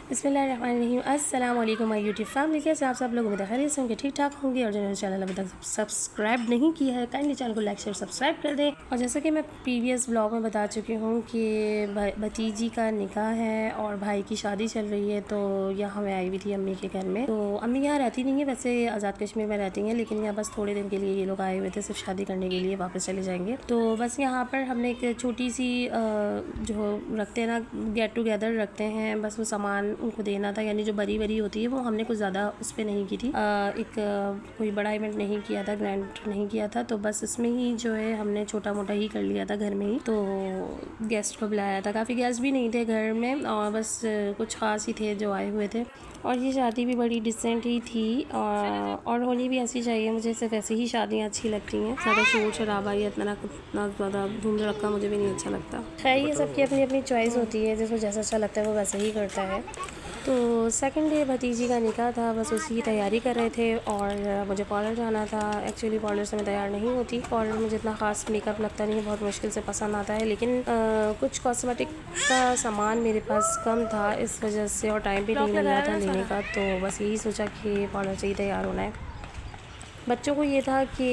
बिस्मिल्लाहिर्रहमानिर्रहीम। अस्सलाम वालेकुम माय यूट्यूब फैमिली। कैसे आप सब लोग? उम्मीद है खैरियत से होंगे, ठीक ठाक होंगे। और जिन्होंने चैनल अभी तक सब्सक्राइब नहीं किया है काइंडली चैनल को लाइक शेयर सब्सक्राइब कर दें। और जैसा कि मैं प्रीवियस ब्लॉग में बता चुकी हूँ कि भतीजी का निकाह है और भाई की शादी चल रही है, तो यहाँ मैं आई हुई थी अम्मी के घर में। तो अम्मी यहाँ रहती नहीं है, वैसे आज़ाद कश्मीर में रहती हैं, लेकिन यहाँ बस थोड़े दिन के लिए ये लोग आए हुए थे, सिर्फ शादी करने के लिए, वापस चले जाएंगे। तो बस यहाँ पर हमने एक छोटी सी जो रखते हैं ना, गेट टुगेदर रखते हैं, बस वो सामान उनको देना था, यानी जो बरी होती है वो हमने कुछ ज़्यादा उस पर नहीं की थी। कोई बड़ा इवेंट नहीं किया था, ग्रैंड नहीं किया था, तो बस इसमें ही जो है हमने छोटा मोटा ही कर लिया था घर में ही। तो गेस्ट को बुलाया था, काफ़ी गेस्ट भी नहीं थे घर में, और बस कुछ खास ही थे जो आए हुए थे। और ये शादी भी बड़ी डिसेंट ही थी, और होनी भी ऐसी चाहिए मुझे, सिर्फ ऐसी ही शादियाँ अच्छी लगती हैं। ज़्यादा शोर शराबा या इतना ज़्यादा धूम धड़क्का मुझे भी नहीं अच्छा लगता। खैर ये सबकी अपनी अपनी चॉइस होती है, जिसको जैसा अच्छा लगता है वो वैसे ही करता है। तो सेकंड डे भतीजी का निकाह था, बस उसी की तैयारी कर रहे थे। और मुझे पार्लर जाना था। एक्चुअली पार्लर से मैं तैयार नहीं होती, पार्लर मुझे इतना ख़ास मेकअप लगता नहीं है, बहुत मुश्किल से पसंद आता है। लेकिन कुछ कॉस्मेटिक का सामान मेरे पास कम था, इस वजह से, और टाइम भी नहीं लग रहा था लेने का, तो बस यही सोचा कि पार्लर से ही तैयार होना है। बच्चों को ये था कि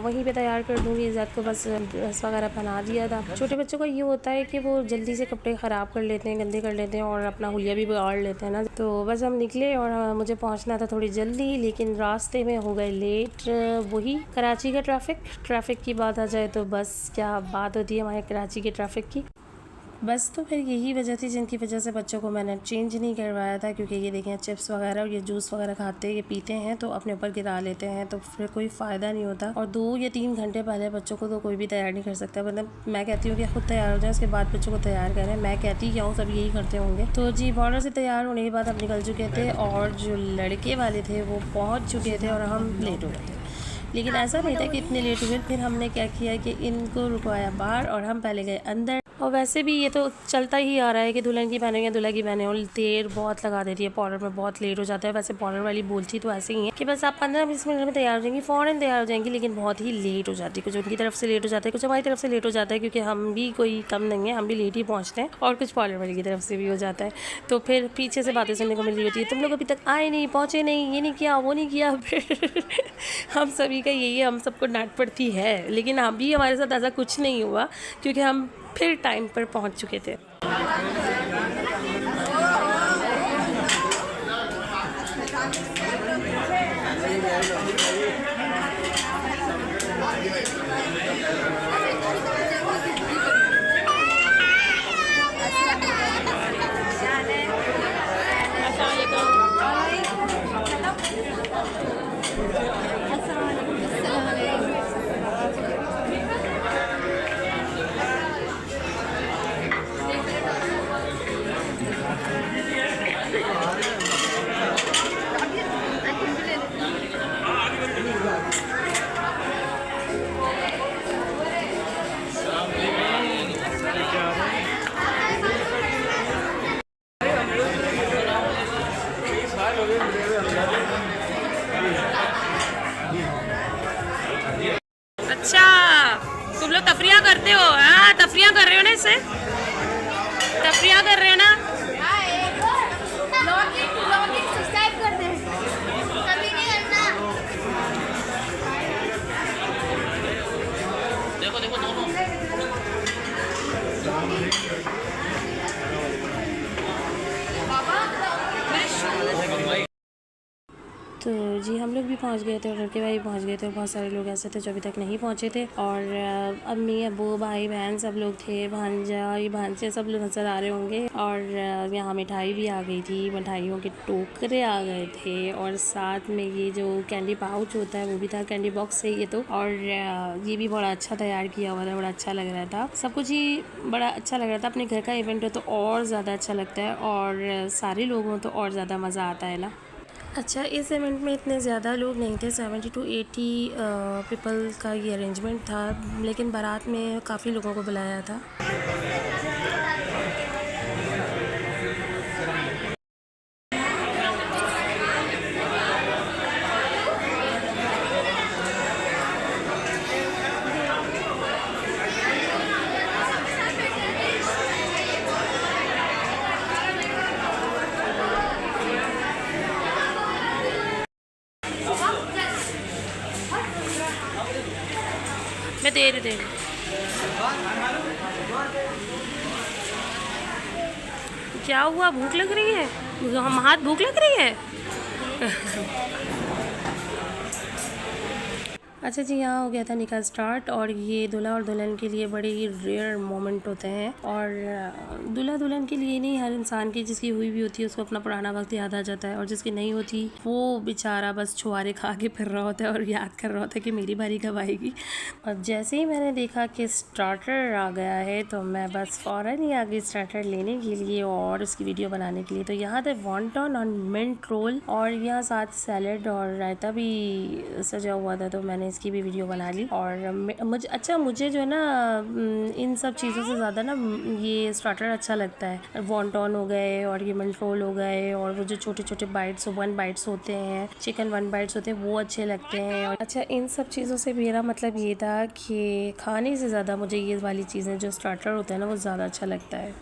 वहीं पे तैयार कर दूँगी, इज़्ज़त को बस ड्रेस वगैरह पहना दिया था। छोटे बच्चों का ये होता है कि वो जल्दी से कपड़े ख़राब कर लेते हैं, गंदे कर लेते हैं, और अपना हुलिया भी बिगाड़ लेते हैं ना। तो बस हम निकले, और मुझे पहुंचना था थोड़ी जल्दी, लेकिन रास्ते में हो गए लेट। वही कराची का ट्रैफ़िक की बात आ जाए तो बस क्या बात होती है हमारे कराची के ट्रैफ़िक की। बस तो फिर यही वजह थी जिनकी वजह से बच्चों को मैंने चेंज नहीं करवाया था, क्योंकि ये देखें चिप्स वगैरह और ये जूस वगैरह खाते, ये पीते हैं तो अपने ऊपर गिरा लेते हैं, तो फिर कोई फ़ायदा नहीं होता। और 2 या 3 घंटे पहले बच्चों को तो कोई भी तैयार नहीं कर सकता। मतलब मैं कहती हूँ कि खुद तैयार हो जाए, उसके बाद बच्चों को तैयार करें। मैं कहती क्या हूँ, सब यही करते होंगे। तो जी पार्लर से तैयार होने के बाद हम निकल चुके थे, और जो लड़के वाले थे वो पहुँच चुके थे, और हम लेट हो गए थे। लेकिन ऐसा नहीं था कि इतने लेट हुए। फिर हमने क्या किया कि इनको रुकवाया बाहर, और हम पहले गए अंदर। और वैसे भी ये तो चलता ही आ रहा है कि दुल्हन की बहनें या दूल्हा की बहनें और देर बहुत लगा देती है, पार्लर में बहुत लेट हो जाता है। वैसे पार्लर वाली बोलती तो ऐसे ही है कि बस आप 15-20 मिनट में तैयार हो जाएंगी, फ़ौरन तैयार हो जाएंगी, लेकिन बहुत ही लेट हो जाती है। कुछ उनकी तरफ से लेट हो जाता है, कुछ हमारी तरफ से लेट हो जाता है, क्योंकि हम भी कोई कम नहीं है, हम भी लेट ही पहुँचते हैं, और कुछ पार्लर वाली की तरफ से भी हो जाता है। तो फिर पीछे से बातें सुनने को मिल रही होती है, तुम लोग अभी तक आए नहीं, पहुँचे नहीं, ये नहीं किया, वो नहीं किया। फिर हम सभी का यही है, हम सबको डांट पड़ती है, लेकिन अभी हमारे साथ ऐसा कुछ नहीं हुआ, क्योंकि हम फिर टाइम पर पहुंच चुके थे। अच्छा, तुम लोग तफरिया करते हो? हाँ, तफरिया कर रहे हो ना, इससे तफरिया कर रहे हो ना। सब्सक्राइब कर दे, कभी नहीं करना। देखो देखो दोनों तो जी हम लोग भी पहुंच गए थे, और लड़के भाई पहुंच गए थे, और बहुत सारे लोग ऐसे थे जो अभी तक नहीं पहुंचे थे। और अम्मी अबू भाई बहन सब लोग थे, भांजा ये भांजे सब लोग नज़र आ रहे होंगे। और यहाँ मिठाई भी आ गई थी, मिठाइयों के टोकरे आ गए थे, और साथ में ये जो कैंडी पाउच होता है वो भी था, कैंडी बॉक्स है ये तो। और ये भी बड़ा अच्छा तैयार किया हुआ था, बड़ा अच्छा लग रहा था, सब कुछ ही बड़ा अच्छा लग रहा था। अपने घर का इवेंट है तो और ज़्यादा अच्छा लगता है, और सारे लोग हों तो और ज़्यादा मज़ा आता है ना। अच्छा, इस इवेंट में इतने ज़्यादा लोग नहीं थे, 70 to 80 पीपल का ये अरेंजमेंट था, लेकिन बारात में काफ़ी लोगों को बुलाया था। मैं दे रही क्या हुआ, भूख लग रही है? हम हाथ भूख लग रही है? अच्छा जी, यहाँ हो गया था निकाह स्टार्ट और ये दूल्हा और दुल्हन के लिए बड़े ही रेयर मोमेंट होते हैं और दूल्हा दुल्हन के लिए नहीं, हर इंसान की जिसकी हुई भी होती है उसको अपना पुराना वक्त याद आ जाता है और जिसकी नहीं होती वो बेचारा बस छुआरे खा के फिर रहा होता है और याद कर रहा होता है कि मेरी बारी कब आएगी। और जैसे ही मैंने देखा कि स्टार्टर आ गया है तो मैं बस फ़ौरन ही आ गई स्टार्टर लेने के लिए और उसकी वीडियो बनाने के लिए। तो यहाँ थे वॉन्टन और मिंट रोल और यहाँ साथ सैलड और रायता भी सजा हुआ था, तो मैंने इसकी भी वीडियो बना ली। और मुझे जो है ना इन सब चीज़ों से ज़्यादा ना ये स्टार्टर अच्छा लगता है। वॉन्टन हो गए और ये मिंट रोल हो गए और वो जो छोटे छोटे बाइट्स 1 बाइट्स होते हैं, चिकन 1 बाइट्स होते हैं, वो अच्छे लगते हैं। और अच्छा, इन सब चीज़ों से मेरा मतलब ये था कि खाने से ज़्यादा मुझे ये वाली चीज़ें जो स्टार्टर होता है ना वो ज़्यादा अच्छा लगता है।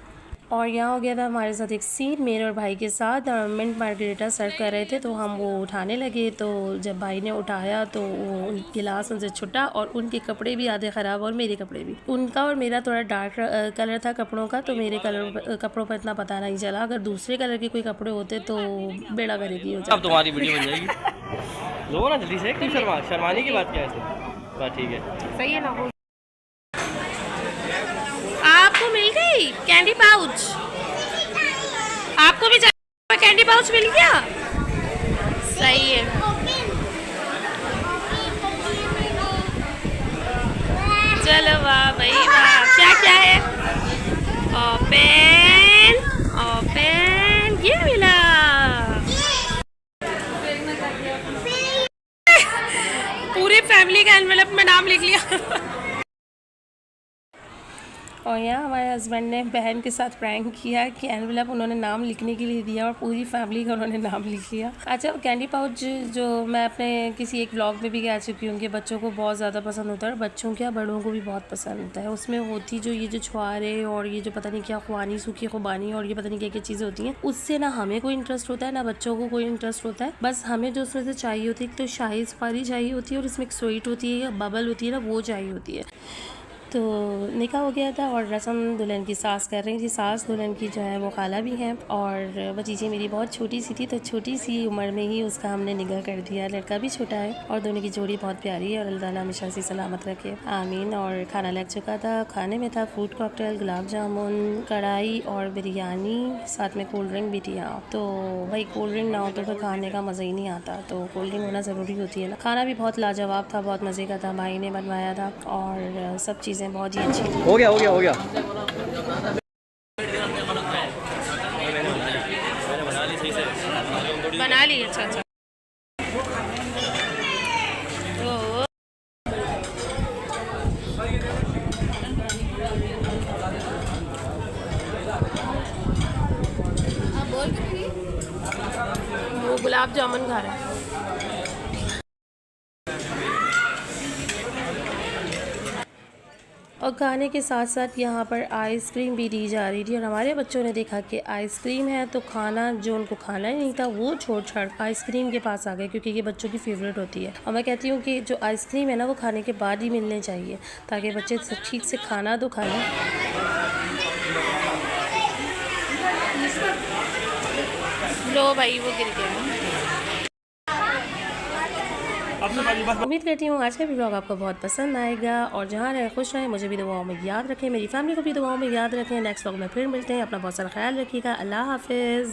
और यहाँ हो गया था हमारे साथ एक सीन मेरे और भाई के साथ, मिंट मार्गरेटा सर्व कर रहे थे तो हम वो उठाने लगे। तो जब भाई ने उठाया तो वो गिलास उनसे छुटा और उनके कपड़े भी आधे ख़राब और मेरे कपड़े भी। उनका और मेरा थोड़ा डार्क कलर था कपड़ों का, तो मेरे कपड़ों पर इतना पता नहीं चला। अगर दूसरे कलर के कोई कपड़े होते तो बेड़ा गरेगी हो जाता। अब तुम्हारी वीडियो बन जाएगी। लो ना जल्दी से, क्यों शर्माने की बात क्या है? बात ठीक है, सही है ना। आपको मिल गई कैंडी पाउच? आपको भी कैंडी पाउच मिल गया? सही है। चलो वाह भाई वाह। क्या क्या है? ओपन ओपन, ये मिला। पूरी फैमिली का एनवेलप में नाम लिख लिया। और यहाँ हमारे हस्बैंड ने बहन के साथ प्रैंक किया कि एनवेलप उन्होंने नाम लिखने के लिए दिया और पूरी फैमिली का उन्होंने नाम लिख लिया। अच्छा, कैंडी पाउच जो मैं अपने किसी एक व्लॉग में भी कह चुकी हूँ कि बच्चों को बहुत ज़्यादा पसंद होता है और बच्चों क्या बड़ों को भी बहुत पसंद होता है। उसमें होती जो ये जो छुआरे और ये जो पता नहीं क्या खुबानी, सूखी खुबानी और ये पता नहीं क्या क्या चीज़ें होती हैं, उससे ना हमें कोई इंटरेस्ट होता है ना बच्चों को कोई इंटरेस्ट होता है। बस हमें जो उसमें से चाहिए होती है, तो शाही सुपारी चाहिए होती है और इसमें एक स्वीट होती है, बबल होती है ना, वो चाहिए होती है। तो निकाह हो गया था और रस्म दुल्हन की सास कर रही थी। सास दुल्हन की जो है वो खाला भी हैं और भतीजी मेरी बहुत छोटी सी थी, तो छोटी सी उम्र में ही उसका हमने निकाह कर दिया। लड़का भी छोटा है और दोनों की जोड़ी बहुत प्यारी है और अल्लाह ताला हमेशा से सलामत रखे, आमीन। और खाना लग चुका था। खाने में था फ्रूट कॉकटेल, गुलाब जामुन, कढ़ाई और बिरयानी, साथ में कोल्ड ड्रिंक भी थी। तो भाई कोल्ड ड्रिंक ना हो तो फिर खाने का मज़ा ही नहीं आता, तो कोल्ड ड्रिंक होना ज़रूरी होती है ना। खाना भी बहुत लाजवाब था, बहुत मज़े का था, भाई ने बनवाया था और सब चीज़ें बहुत ही अच्छी थी। हो गया हो गया हो गया। बना ली? अच्छा अच्छा। वो गुलाब जामुन खा रहा है। और खाने के साथ साथ यहाँ पर आइसक्रीम भी दी जा रही थी और हमारे बच्चों ने देखा कि आइसक्रीम है तो खाना जो उनको खाना ही नहीं था वो छोड़ छाड़ आइसक्रीम के पास आ गए, क्योंकि ये बच्चों की फेवरेट होती है। और मैं कहती हूँ कि जो आइसक्रीम है ना वो खाने के बाद ही मिलने चाहिए ताकि बच्चे ठीक से खाना तो खा लें। लो भाई वो गिर गया। उम्मीद करती हूँ आज का भी ब्लॉग आपको बहुत पसंद आएगा और जहाँ रहे खुश रहें, मुझे भी दुआओं में याद रखें, मेरी फैमिली को भी दुआओं में याद रखें। नेक्स्ट ब्लॉग में फिर मिलते हैं। अपना बहुत सारा ख्याल रखिएगा। अल्लाह हाफिज़।